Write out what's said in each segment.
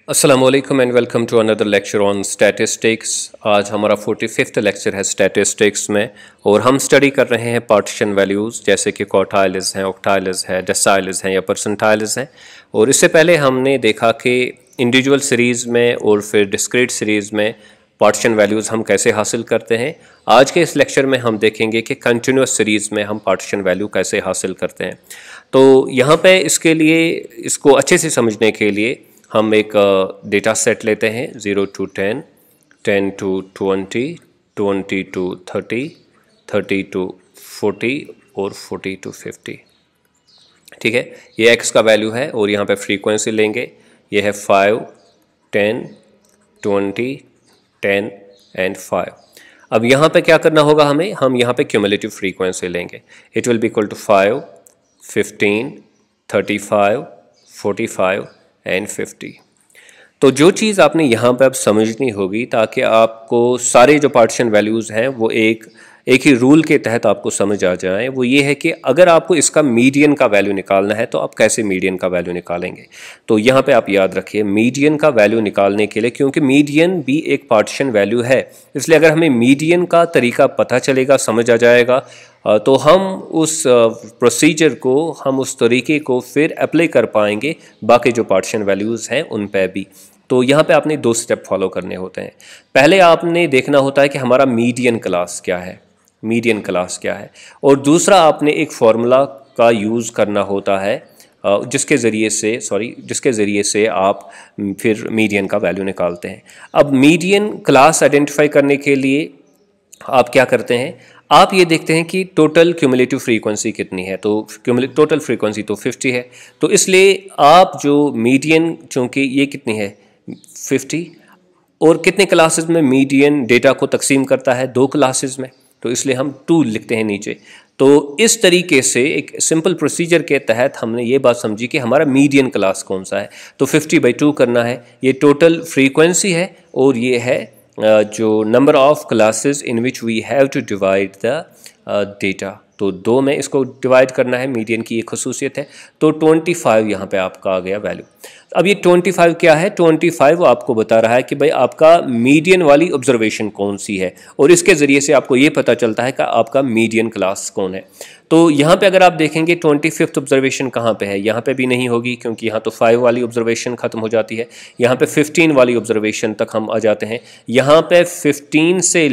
अस्सलामुअलैकुम and welcome to another lecture on statistics. आज हमारा 45th लेक्चर है स्टैटिस्टिक्स में और हम स्टडी कर रहे हैं पार्टीशन वैल्यूज़ जैसे कि क्वार्टाइल्स हैं, ऑक्टाइल्स है, डेसाइल्स हैं या परसेंटाइल्स हैं। और इससे पहले हमने देखा कि इंडिविजुअल सीरीज़ में और फिर डिस्क्रीट सीरीज़ में पार्टीशन वैल्यूज़ हम कैसे हासिल करते हैं। आज के इस लेक्चर में हम देखेंगे कि कंटिन्यूस सीरीज़ में हम पार्टीशन वैल्यू कैसे हासिल करते हैं। तो यहाँ पे इसके लिए इसको अच्छे से समझने के लिए हम एक डेटा सेट लेते हैं 0 to 10, 10 to 20, 20 to 30, 30 to 40 और 40 to 50। ठीक है, ये x का वैल्यू है और यहाँ पे फ्रीक्वेंसी लेंगे। ये है 5, 10, 20, 10 एंड 5। अब यहाँ पे क्या करना होगा हमें, हम यहाँ पे क्यूमुलेटिव फ्रीक्वेंसी लेंगे। It will be equal to 5, 15, 35, 45 and 50। तो जो चीज़ आपने यहाँ पे अब समझनी होगी ताकि आपको सारे जो पार्टीशन वैल्यूज़ हैं वो एक ही रूल के तहत आपको समझ आ जाए, वो ये है कि अगर आपको इसका मीडियन का वैल्यू निकालना है तो आप कैसे मीडियन का वैल्यू निकालेंगे। तो यहाँ पे आप याद रखिए मीडियन का वैल्यू निकालने के लिए, क्योंकि मीडियन भी एक पार्टीशन वैल्यू है, इसलिए अगर हमें मीडियन का तरीका पता चलेगा, समझ आ जाएगा, तो हम उस प्रोसीजर को, हम उस तरीके को फिर अप्लाई कर पाएंगे बाकी जो पार्टीशन वैल्यूज़ हैं उन पर भी। तो यहाँ पे आपने 2 स्टेप फॉलो करने होते हैं। पहले आपने देखना होता है कि हमारा मीडियन क्लास क्या है, मीडियन क्लास क्या है, और दूसरा आपने एक फार्मूला का यूज़ करना होता है जिसके ज़रिए से आप फिर मीडियन का वैल्यू निकालते हैं। अब मीडियन क्लास आइडेंटिफाई करने के लिए आप क्या करते हैं, आप ये देखते हैं कि टोटल क्यूमुलेटिव फ्रीक्वेंसी कितनी है। तो टोटल फ्रीक्वेंसी तो 50 है, तो इसलिए आप जो मीडियन, चूँकि ये कितनी है 50, और कितने क्लासेस में मीडियन डेटा को तकसीम करता है, 2 क्लासेस में, तो इसलिए हम 2 लिखते हैं नीचे। तो इस तरीके से एक सिंपल प्रोसीजर के तहत हमने ये बात समझी कि हमारा मीडियन क्लास कौन सा है। तो 50/2 करना है, ये टोटल फ्रीक्वेंसी है और ये है जो number of classes in which we have to divide the data. तो 2 में इसको डिवाइड करना है, मीडियन की एक खसूसियत है। तो 25 यहाँ पे आपका आ गया वैल्यू। अब ये 25 क्या है, 25 आपको बता रहा है कि भाई आपका मीडियन वाली ऑब्जर्वेशन कौन सी है, और इसके ज़रिए से आपको ये पता चलता है कि आपका मीडियन क्लास कौन है। तो यहाँ पे अगर आप देखेंगे 25th ऑब्जर्वेशन कहाँ पे है, यहाँ पे भी नहीं होगी, क्योंकि यहाँ तो 5 वाली ऑब्जर्वेशन ख़त्म हो जाती है। यहाँ पे 15 वाली ऑब्जर्वेशन तक हम आ जाते हैं। यहाँ पे 16 से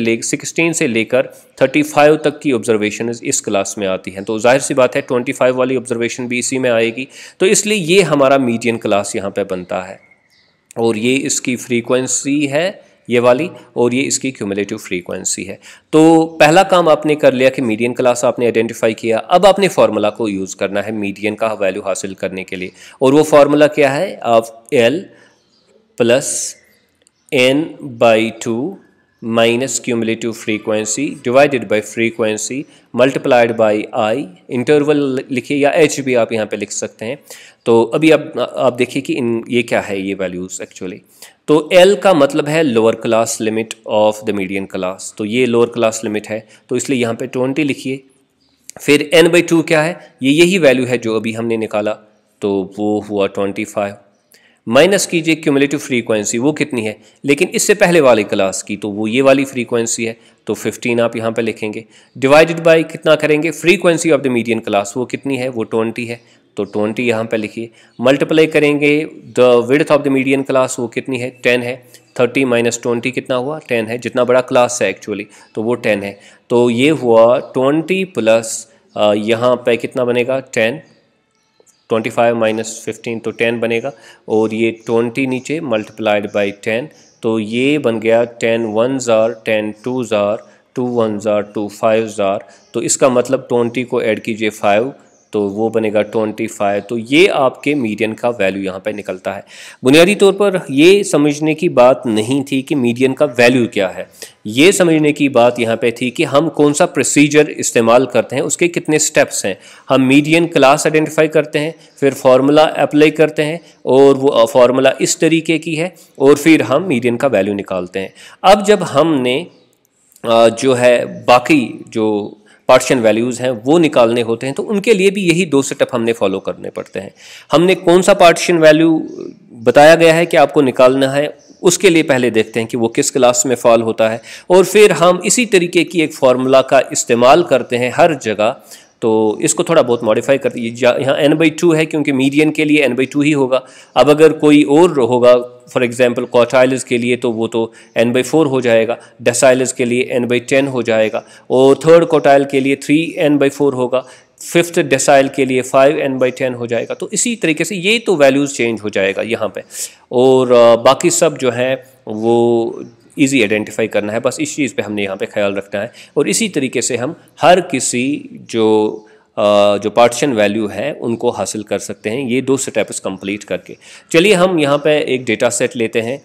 लेकर 35 तक की ऑब्जर्वेशन इस क्लास में आती हैं। तो जाहिर सी बात है 25 वाली ऑब्जर्वेशन भी इसी में आएगी। तो इसलिए ये हमारा मीडियन क्लास यहाँ पे बनता है, और ये इसकी फ्रीक्वेंसी है ये वाली, और ये इसकी क्यूमुलेटिव फ्रीक्वेंसी है। तो पहला काम आपने कर लिया कि मीडियन क्लास आपने आइडेंटिफाई किया। अब आपने फार्मूला को यूज़ करना है मीडियन का वैल्यू हासिल करने के लिए, और वो फार्मूला क्या है, आप L + n/2 minus cumulative frequency divided by frequency multiplied by I, interval लिखिए या h भी आप यहाँ पे लिख सकते हैं। तो अभी आप देखिए कि ये क्या है, ये वैल्यूज़ एक्चुअली। तो L का मतलब है lower class limit of the median class, तो ये लोअर क्लास लिमिट है, तो इसलिए यहाँ पे 20 लिखिए। फिर n/2 क्या है, ये यही वैल्यू है जो अभी हमने निकाला, तो वो हुआ 25। माइनस कीजिए क्यूमुलेटिव फ्रीक्वेंसी, वो कितनी है लेकिन इससे पहले वाली क्लास की, तो वो ये वाली फ्रीक्वेंसी है, तो 15 आप यहाँ पे लिखेंगे। डिवाइडेड बाय कितना करेंगे, frequency of the median class वो कितनी है, वो 20 है, तो 20 यहाँ पे लिखिए। मल्टीप्लाई करेंगे the width of the median class, वो कितनी है, 10 है। 30 - 20 कितना हुआ, 10 है, जितना बड़ा क्लास है एक्चुअली, तो वो 10 है। तो ये हुआ 20 प्लस यहाँ पे कितना बनेगा, 10, 25 - 15 तो 10 बनेगा, और ये 20 नीचे मल्टीप्लाइड बाय 10, तो ये बन गया 10 1s are 10 2s are 2 1s are 2 5s are। तो इसका मतलब 20 को ऐड कीजिए 5, तो वो बनेगा 25। तो ये आपके मीडियन का वैल्यू यहाँ पे निकलता है। बुनियादी तौर पर ये समझने की बात नहीं थी कि मीडियन का वैल्यू क्या है, ये समझने की बात यहाँ पे थी कि हम कौन सा प्रोसीजर इस्तेमाल करते हैं, उसके कितने स्टेप्स हैं। हम मीडियन क्लास आइडेंटिफाई करते हैं, फिर फार्मूला अप्लाई करते हैं, और वो फार्मूला इस तरीके की है, और फिर हम मीडियन का वैल्यू निकालते हैं। अब जब हमने जो है बाकी जो पार्टीशन वैल्यूज़ हैं वो निकालने होते हैं, तो उनके लिए भी यही 2 स्टेप हमने फॉलो करने पड़ते हैं। हमने कौन सा पार्टीशन वैल्यू बताया गया है कि आपको निकालना है, उसके लिए पहले देखते हैं कि वो किस क्लास में फॉल होता है, और फिर हम इसी तरीके की एक फार्मूला का इस्तेमाल करते हैं हर जगह। तो इसको थोड़ा बहुत मॉडिफाई करते हैं, यहाँ n/2 है क्योंकि मीडियन के लिए n/2 ही होगा। अब अगर कोई और होगा, फॉर एग्जांपल क्वार्टाइल्स के लिए, तो वो तो n/4 हो जाएगा, डेसाइल्स के लिए n/10 हो जाएगा, और थर्ड क्वार्टाइल के लिए 3n/4 होगा, फिफ्थ डेसाइल के लिए 5n/10 हो जाएगा। तो इसी तरीके से ये तो वैल्यूज़ चेंज हो जाएगा यहाँ पे, और बाकी सब जो है वो इजी आइडेंटिफाई करना है, बस इस चीज़ पे हमने यहाँ पे ख्याल रखना है। और इसी तरीके से हम हर किसी जो पार्टीशन वैल्यू है उनको हासिल कर सकते हैं, ये 2 स्टेप्स कंप्लीट करके। चलिए हम यहाँ पे एक डेटा सेट लेते हैं,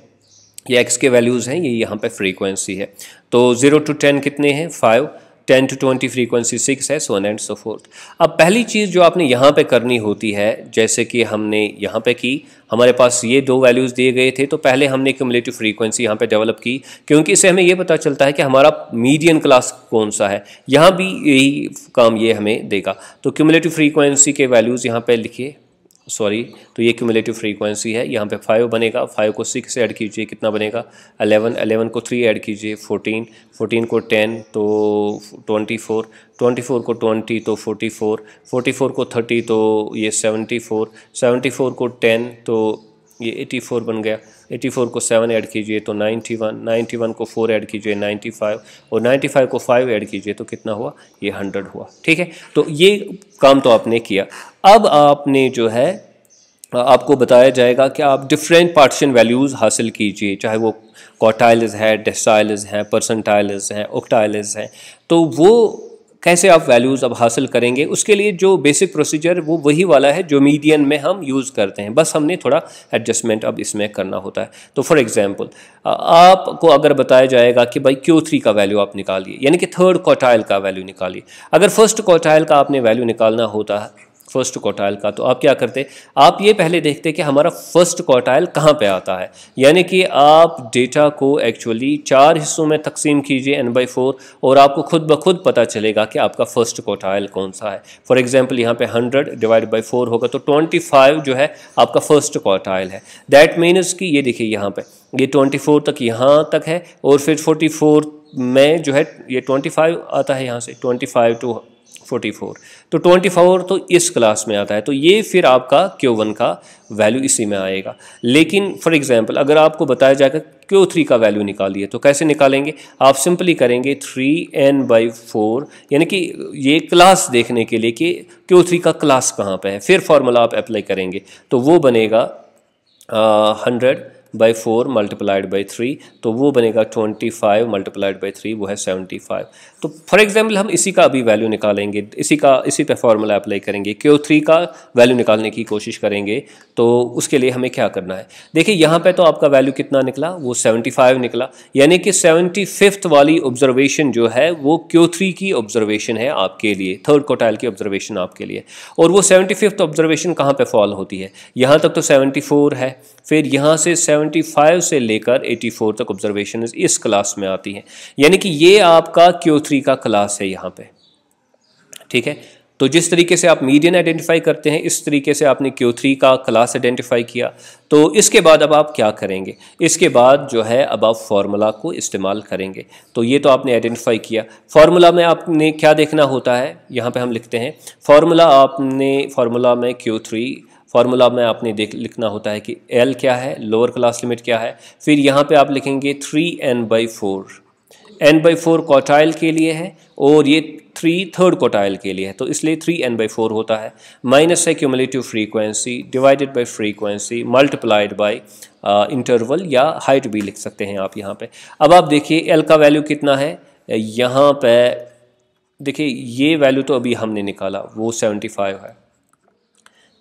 ये x के वैल्यूज़ हैं, ये यहाँ पे फ्रीक्वेंसी है। तो 0 to 10 कितने हैं? 5, 10 to 20 फ्रीक्वेंसी 6 है, so on and so forth। अब पहली चीज़ जो आपने यहाँ पे करनी होती है, जैसे कि हमने यहाँ पे की, हमारे पास ये 2 वैल्यूज़ दिए गए थे, तो पहले हमने क्यूमुलेटिव फ्रीक्वेंसी यहाँ पे डेवलप की, क्योंकि इससे हमें ये पता चलता है कि हमारा मीडियन क्लास कौन सा है। यहाँ भी यही काम ये हमें देगा। तो क्यूमुलेटिव फ्रीक्वेंसी के वैल्यूज़ यहाँ पर लिखिए, तो ये क्यूमुलेटिव फ्रीक्वेंसी है, यहाँ पे 5 बनेगा, 5 को 6 से ऐड कीजिए, कितना बनेगा? 11, 11 को 3 ऐड कीजिए, 14, 14 को 10 तो 24, 24 को 20 तो 44, 44 को 30 तो ये 74, 74 को 10 तो ये 84 बन गया, 84 को 7 ऐड कीजिए तो 91, 91 को 4 ऐड कीजिए 95, और 95 को 5 ऐड कीजिए तो कितना हुआ? ये 100 हुआ। ठीक है, तो ये काम तो आपने किया। अब आपने जो है, आपको बताया जाएगा कि आप डिफरेंट पार्टीशन वैल्यूज़ हासिल कीजिए, चाहे वो क्वार्टाइल्स है, डेसाइल्स हैं, परसेंटाइल्स हैं, ऑक्टाइल्स हैं। तो वो कैसे आप वैल्यूज़ अब हासिल करेंगे, उसके लिए जो बेसिक प्रोसीजर वो वही वाला है जो मीडियन में हम यूज़ करते हैं, बस हमने थोड़ा एडजस्टमेंट अब इसमें करना होता है। तो फॉर एग्जांपल आपको अगर बताया जाएगा कि भाई Q3 का वैल्यू आप निकालिए, यानी कि थर्ड क्वार्टाइल का वैल्यू निकालिए। अगर फर्स्ट क्वार्टाइल का आपने वैल्यू निकालना होता है, फर्स्ट क्वार्टाइल का, तो आप क्या करते? आप ये पहले देखते कि हमारा फर्स्ट क्वार्टाइल कहाँ पे आता है, यानी कि आप डेटा को एक्चुअली 4 हिस्सों में तकसीम कीजिए n/4, और आपको खुद ब खुद पता चलेगा कि आपका फर्स्ट क्वार्टाइल कौन सा है। फॉर एग्जांपल यहाँ पे 100 डिवाइड बाई 4 होगा, तो 25 जो है आपका फर्स्ट क्वार्टाइल है। दैट मीन्स कि ये देखिए यहाँ पे ये 24 तक यहाँ तक है, और फिर 44 में जो है ये 25 आता है, यहाँ से 25 to 44, तो 24 तो इस क्लास में आता है, तो ये फिर आपका Q1 का वैल्यू इसी में आएगा। लेकिन फॉर एग्जांपल अगर आपको बताया जाएगा Q3 का वैल्यू निकालिए, तो कैसे निकालेंगे? आप सिंपली करेंगे 3n/4, यानी कि ये क्लास देखने के लिए कि Q3 का क्लास कहाँ पे है, फिर फार्मूला आप अप्लाई करेंगे, तो वो बनेगा 100/4 मल्टीप्लाइड बाई 3, तो वो बनेगा 25 मल्टीप्लाइड बाई 3, वो है 75। तो फॉर एग्जांपल हम इसी का अभी वैल्यू निकालेंगे, इसी पे फार्मूला अप्लाई करेंगे, Q3 का वैल्यू निकालने की कोशिश करेंगे। तो उसके लिए हमें क्या करना है? देखिए यहाँ पे तो आपका वैल्यू कितना निकला? वो 75 निकला, यानी कि 75th वाली ऑब्जर्वेशन जो है वो Q3 की ऑब्जर्वेशन है आपके लिए, थर्ड क्वार्टाइल की ऑब्जर्वेशन आपके लिए। और वो 75th ऑब्जर्वेशन कहाँ पे फॉल होती है? यहाँ तक तो 74 है, फिर यहाँ से 75 से लेकर 84 तक ऑब्जर्वेशन इस क्लास में आती हैं, यानी कि ये आपका Q3 का क्लास है यहाँ पे। ठीक है, तो जिस तरीके से आप मीडियन आइडेंटिफाई करते हैं, इस तरीके से आपने Q3 का क्लास आइडेंटिफाई किया। तो इसके बाद अब आप क्या करेंगे? इसके बाद जो है अब आप फार्मूला को इस्तेमाल करेंगे। तो ये तो आपने आइडेंटिफाई किया। फार्मूला में आपने क्या देखना होता है? यहाँ पे हम लिखते हैं फार्मूला में Q3 फार्मूला में आपने लिखना होता है कि L क्या है, लोअर क्लास लिमिट क्या है, फिर यहाँ पे आप लिखेंगे 3n/4, n/4 क्वार्टाइल के लिए है और ये 3 थर्ड क्वार्टाइल के लिए है, तो इसलिए 3n/4 होता है। माइनस है cumulative frequency divided by frequency multiplied by interval, या हाइट भी लिख सकते हैं आप यहाँ पे। अब आप देखिए L का वैल्यू कितना है, यहाँ पे देखिए ये वैल्यू तो अभी हमने निकाला वो 75 है,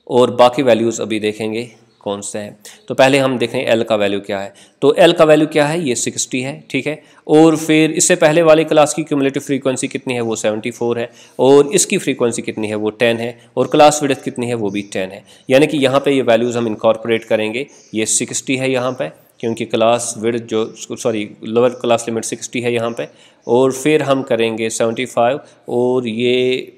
और बाकी वैल्यूज़ अभी देखेंगे कौन से हैं। तो पहले हम देखें L का वैल्यू क्या है। तो L का वैल्यू क्या है? ये 60 है, ठीक है। और फिर इससे पहले वाले क्लास की क्यूमुलेटिव फ्रीक्वेंसी कितनी है? वो 74 है, और इसकी फ्रीक्वेंसी कितनी है? वो 10 है, और क्लास विड्थ कितनी है? वो भी 10 है। यानी कि यहाँ पे ये वैल्यूज़ हम इनकॉर्पोरेट करेंगे। ये 60 है यहाँ पे, क्योंकि class width lower class limit 60 है यहाँ पे, और फिर हम करेंगे 75, और ये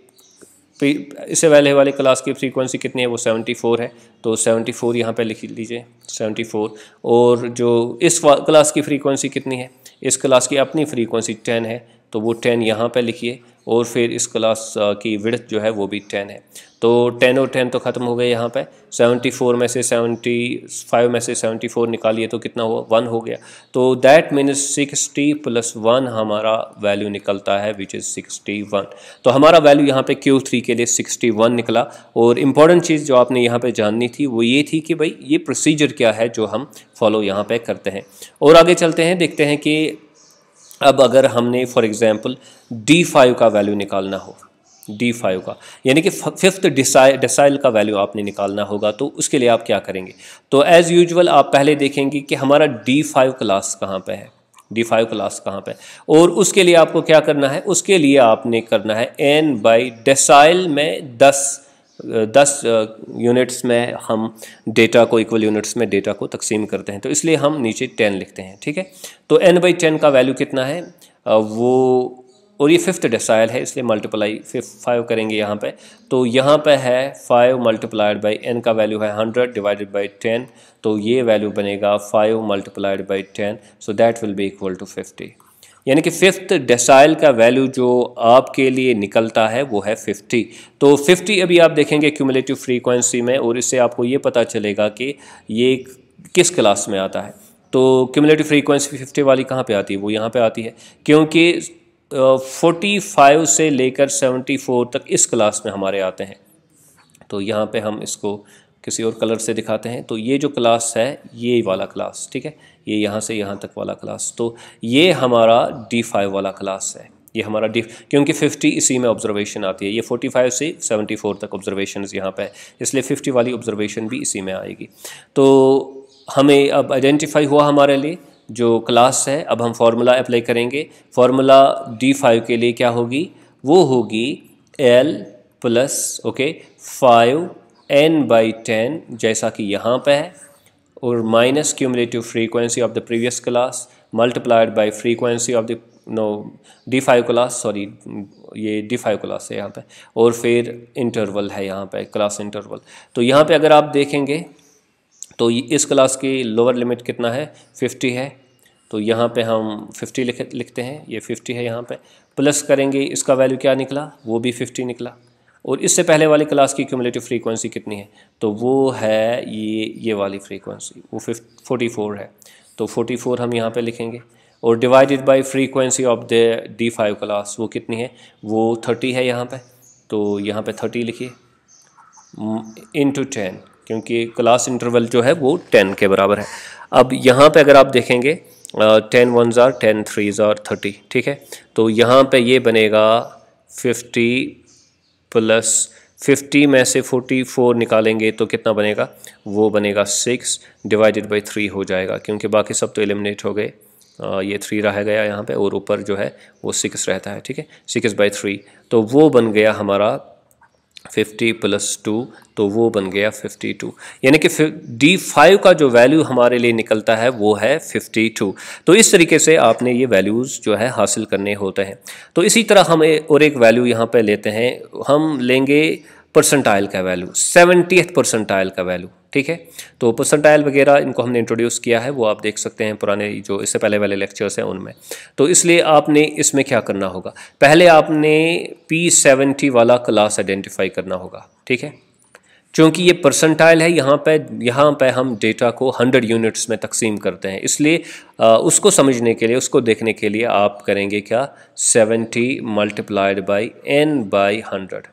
इससे पहले वाले क्लास की फ्रीक्वेंसी कितनी है, वो 74 है, तो 74 यहाँ पे लिख लीजिए 74। और जो इस क्लास की फ्रीक्वेंसी कितनी है, इस क्लास की अपनी फ्रीक्वेंसी 10 है, तो वो 10 यहाँ पे लिखिए। और फिर इस क्लास की विड्थ जो है वो भी 10 है, तो 10 और 10 तो ख़त्म हो गए यहाँ पे। 74 में से 75 में से 74 निकालिए तो कितना हुआ, 1 हो गया। तो दैट मीन्स 60 + 1 हमारा वैल्यू निकलता है, विच इज़ 61। तो हमारा वैल्यू यहाँ पे Q3 के लिए 61 निकला। और इम्पॉर्टेंट चीज़ जो आपने यहाँ पे जाननी थी वो ये थी कि भाई ये प्रोसीजर क्या है जो हम फॉलो यहाँ पे करते हैं। और आगे चलते हैं, देखते हैं कि अब अगर हमने फॉर एग्ज़ाम्पल D5 का वैल्यू निकालना हो, D5 का यानी कि 5th डेसाइल का वैल्यू आपने निकालना होगा, तो उसके लिए आप क्या करेंगे। तो एज़ यूजुअल आप पहले देखेंगे कि हमारा D5 क्लास कहाँ पे है, D5 क्लास कहाँ पे, और उसके लिए आपको क्या करना है, उसके लिए आपने करना है n/डेसाइल में 10 यूनिट्स में हम डेटा को इक्वल यूनिट्स में डेटा को तकसीम करते हैं, तो इसलिए हम नीचे 10 लिखते हैं, ठीक है। तो n/10 का वैल्यू कितना है वो, और ये 5th डेसाइल है इसलिए मल्टीप्लाई 5 करेंगे यहाँ पे, तो यहाँ पे है 5 × n का वैल्यू है 100 / 10, तो ये वैल्यू बनेगा 5 × 10, so that will be equal to 50। यानी कि 5th डेसाइल का वैल्यू जो आपके लिए निकलता है वो है 50। तो 50 अभी आप देखेंगे क्यूमुलेटिव फ्रीक्वेंसी में, और इससे आपको ये पता चलेगा कि ये किस क्लास में आता है। तो क्यूमुलेटिव फ्रीक्वेंसी 50 वाली कहाँ पे आती है, वो यहाँ पे आती है, क्योंकि 45 से लेकर 74 तक इस क्लास में हमारे आते हैं। तो यहाँ पे हम इसको किसी और कलर से दिखाते हैं। तो ये जो क्लास है ये वाला क्लास, ठीक है, ये यहाँ से यहाँ तक वाला क्लास, तो ये हमारा D5 वाला क्लास है, ये हमारा क्योंकि 50 इसी में ऑब्जर्वेशन आती है, ये 45 से 74 तक ऑब्जर्वेशन यहाँ पे है, इसलिए 50 वाली ऑब्जर्वेशन भी इसी में आएगी। तो हमें अब आइडेंटिफाई हुआ हमारे लिए जो क्लास है। अब हम फार्मूला अप्लाई करेंगे। फार्मूला D5 के लिए क्या होगी, वो होगी L + 5n/10 जैसा कि यहाँ पे है, और minus cumulative frequency of the previous class multiplied bye frequency of the D5 class, sorry ये D5 क्लास है यहाँ पे, और फिर इंटरवल है यहाँ पे, क्लास इंटरवल। तो यहाँ पे अगर आप देखेंगे तो इस क्लास की लोअर लिमिट कितना है, 50 है, तो यहाँ पे हम 50 लिखते हैं, ये 50 है, यहाँ पे प्लस करेंगे, इसका वैल्यू क्या निकला, वो भी 50 निकला। और इससे पहले वाली क्लास की क्यूमुलेटिव फ्रीक्वेंसी कितनी है, तो वो है ये वाली फ्रीक्वेंसी, वो 44 है, तो 44 हम यहाँ पे लिखेंगे। और divided by frequency of the D5 class वो कितनी है, वो 30 है यहाँ पे, तो यहाँ पे 30 लिखिए × 10, क्योंकि क्लास इंटरवल जो है वो 10 के बराबर है। अब यहाँ पे अगर आप देखेंगे 10 1s are 10 3s are 30, ठीक है। तो यहाँ पे ये बनेगा 50 + 50 में से 44 निकालेंगे तो कितना बनेगा, वो बनेगा 6 / 3 हो जाएगा, क्योंकि बाकी सब तो एलिमिनेट हो गए, ये 3 रह गया यहाँ पे, और ऊपर जो है वो 6 रहता है, ठीक है, 6/3, तो वो बन गया हमारा 50 + 2, तो वो बन गया 52। यानी कि D5 का जो वैल्यू हमारे लिए निकलता है वो है 52। तो इस तरीके से आपने ये वैल्यूज़ जो है हासिल करने होते हैं। तो इसी तरह हम और एक वैल्यू यहाँ पे लेते हैं, हम लेंगे परसेंटाइल का वैल्यू, 70th परसेंटाइल का वैल्यू, ठीक है। तो परसेंटाइल वगैरह इनको हमने इंट्रोड्यूस किया है, वो आप देख सकते हैं पुराने जो इससे पहले वाले लेक्चर्स हैं उनमें। तो इसलिए आपने इसमें क्या करना होगा, पहले आपने P70 वाला क्लास आइडेंटिफाई करना होगा, ठीक है। क्योंकि ये परसेंटाइल है, यहाँ पे हम डेटा को 100 यूनिट्स में तकसीम करते हैं, इसलिए उसको समझने के लिए, उसको देखने के लिए आप करेंगे क्या, 70 × n/100।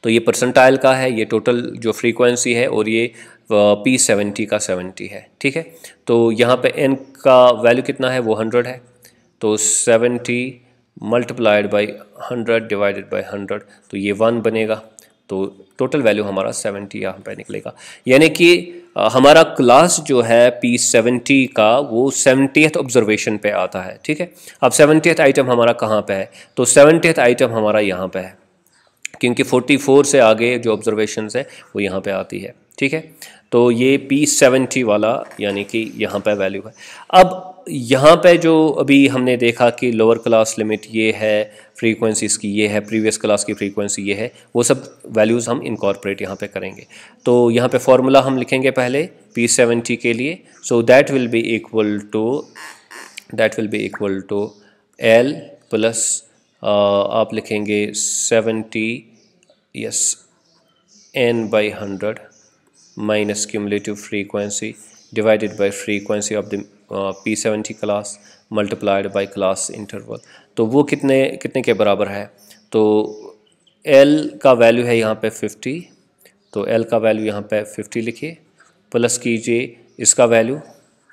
तो ये परसेंटाइल का है, ये टोटल जो फ्रीक्वेंसी है, और ये P70 का 70 है, ठीक है। तो यहाँ पे n का वैल्यू कितना है, वो 100 है, तो 70 × 100 / 100, तो ये 1 बनेगा, तो टोटल वैल्यू हमारा 70 यहाँ पे निकलेगा। यानी कि हमारा क्लास जो है P70 का वो 70th ऑब्जर्वेशन पे आता है, ठीक है। अब 70th आइटम हमारा कहाँ पे है, तो 70th आइटम हमारा यहाँ पे है, क्योंकि 44 से आगे जो ऑब्जर्वेशंस है वो यहाँ पे आती है, ठीक है। तो ये P70 वाला यानी कि यहाँ पे वैल्यू है। अब यहाँ पे जो अभी हमने देखा कि लोअर क्लास लिमिट ये है, फ्रीक्वेंसी इसकी ये है, प्रीवियस क्लास की फ्रीक्वेंसी ये है, वो सब वैल्यूज़ हम इनकॉर्पोरेट यहाँ पे करेंगे। तो यहाँ पे फॉर्मूला हम लिखेंगे पहले P70 के लिए। So that will be equal to L plus आप लिखेंगे 70 N/100 minus cumulative frequency divided by frequency of the P70 class multiplied by class interval. तो वो कितने के बराबर है? तो L का वैल्यू है यहाँ पे 50, तो L का वैल्यू यहाँ पे 50 लिखिए, प्लस कीजिए इसका वैल्यू,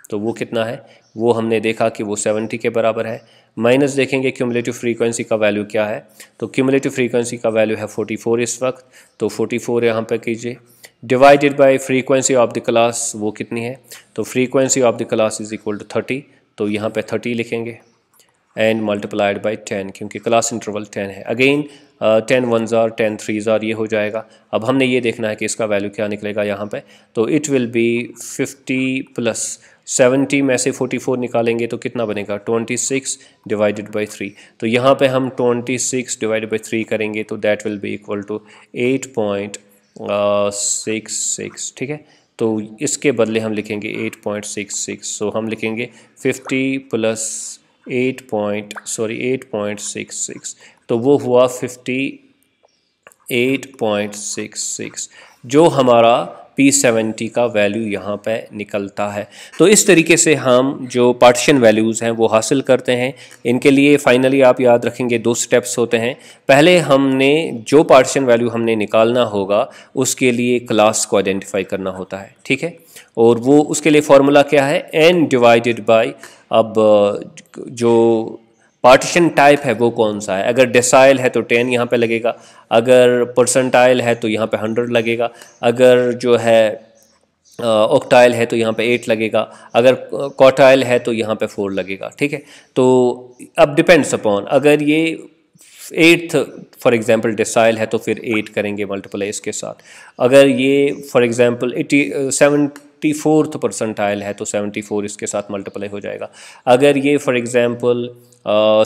तो वो कितना है? वो हमने देखा कि वो 70 के बराबर है। माइनस देखेंगे क्यूमुलेटिव फ्रीक्वेंसी का वैल्यू क्या है, तो क्यूमुलेटिव फ्रीक्वेंसी का वैल्यू है 44 इस वक्त, तो 44 यहाँ पे कीजिए, divided by frequency of the class वो कितनी है, तो frequency of the class is equal to 30, तो यहाँ पे 30 लिखेंगे एंड मल्टीप्लाइड बाय 10, क्योंकि क्लास इंटरवल 10 है। Again 10 1s are 10 3s are ये हो जाएगा। अब हमने ये देखना है कि इसका वैल्यू क्या निकलेगा यहाँ पे, तो इट विल बी 50 प्लस 70 में से 44 निकालेंगे तो कितना बनेगा? 26 डिवाइडेड बाई 3। तो यहाँ पे हम 26 डिवाइडेड बाई 3 करेंगे तो that will be equal to 8.66, ठीक है। तो इसके बदले हम लिखेंगे 8.66, सो हम लिखेंगे 50 प्लस 8.66, तो वो हुआ 58.66 जो हमारा P70 का वैल्यू यहाँ पे निकलता है। तो इस तरीके से हम जो पार्टीशन वैल्यूज़ हैं वो हासिल करते हैं। इनके लिए फाइनली आप याद रखेंगे 2 स्टेप्स होते हैं। पहले हमने जो पार्टीशन वैल्यू हमने निकालना होगा उसके लिए क्लास को आइडेंटिफाई करना होता है, ठीक है। और वो उसके लिए फॉर्मूला क्या है? n डिवाइडेड बाय, अब जो पार्टीशन टाइप है वो कौन सा है। अगर डेसाइल है तो 10 यहाँ पे लगेगा, अगर परसेंटाइल है तो यहाँ पे 100 लगेगा, अगर जो है ऑक्टाइल है तो यहाँ पे 8 लगेगा, अगर क्वार्टाइल है तो यहाँ पे 4 लगेगा, ठीक है। तो अब डिपेंड्स अपॉन, अगर ये 8th फॉर एग्जांपल डेसाइल है तो फिर 8 करेंगे मल्टीप्लाई इसके साथ। अगर ये फॉर एग्जांपल 74th परसेंटाइल है तो 74 इसके साथ मल्टीप्लाई हो जाएगा। अगर ये फॉर एग्जांपल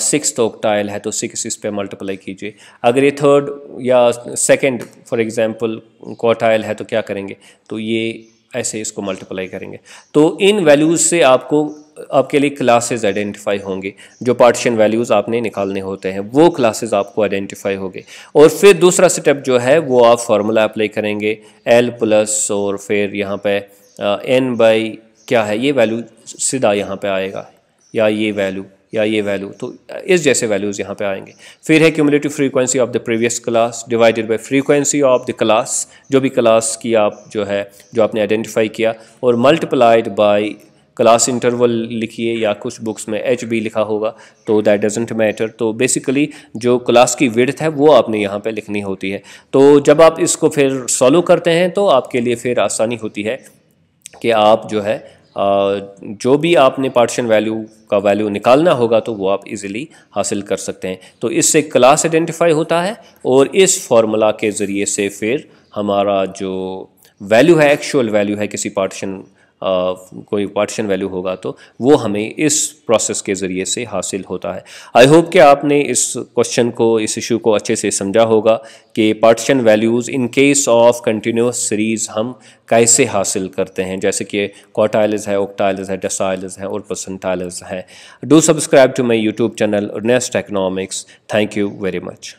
6th ऑक्टाइल है तो 6 इस पे मल्टीप्लाई कीजिए। अगर ये 3rd या 2nd फॉर एग्जांपल क्वार्टाइल है तो क्या करेंगे? तो ये ऐसे इसको मल्टीप्लाई करेंगे। तो इन वैल्यूज़ से आपके लिए क्लासेस आइडेंटिफाई होंगे। जो पार्टीशन वैल्यूज़ आपने निकालने होते हैं वो क्लासेस आपको आइडेंटिफाई होंगे। और फिर दूसरा स्टेप जो है वो आप फार्मूला अप्लाई करेंगे L प्लस, और फिर यहाँ पे n बाई क्या है ये वैल्यू सीधा यहाँ पे आएगा, या ये वैल्यू या ये वैल्यू, तो इस जैसे वैल्यूज़ यहाँ पे आएंगे। फिर है cumulative frequency of the previous class divided by frequency of the class, जो भी क्लास की आप जो आपने आइडेंटिफाई किया, और मल्टीप्लाइड बाय क्लास इंटरवल लिखिए, या कुछ बुक्स में HB लिखा होगा तो दैट डजेंट मैटर। तो बेसिकली जो क्लास की विड्थ है वो आपने यहाँ पे लिखनी होती है। तो जब आप इसको फिर सॉल्व करते हैं तो आपके लिए फिर आसानी होती है कि आप जो भी आपने पार्टीशन वैल्यू का वैल्यू निकालना होगा तो वो आप इजीली हासिल कर सकते हैं। तो इससे क्लास आइडेंटिफाई होता है, और इस फॉर्मूला के ज़रिए से फिर हमारा जो वैल्यू है, एक्चुअल वैल्यू है किसी पार्टीशन कोई पार्टीशन वैल्यू होगा तो वो हमें इस प्रोसेस के ज़रिए से हासिल होता है। आई होप कि आपने इस क्वेश्चन को, इस इशू को अच्छे से समझा होगा कि partition values in case of continuous series हम कैसे हासिल करते हैं, जैसे कि क्वार्टाइल्स है, ऑक्टाइल्स है, डेसाइल्स है और परसेंटाइल्स है। Do subscribe to my YouTube channel Earnest Economics. Thank you very much.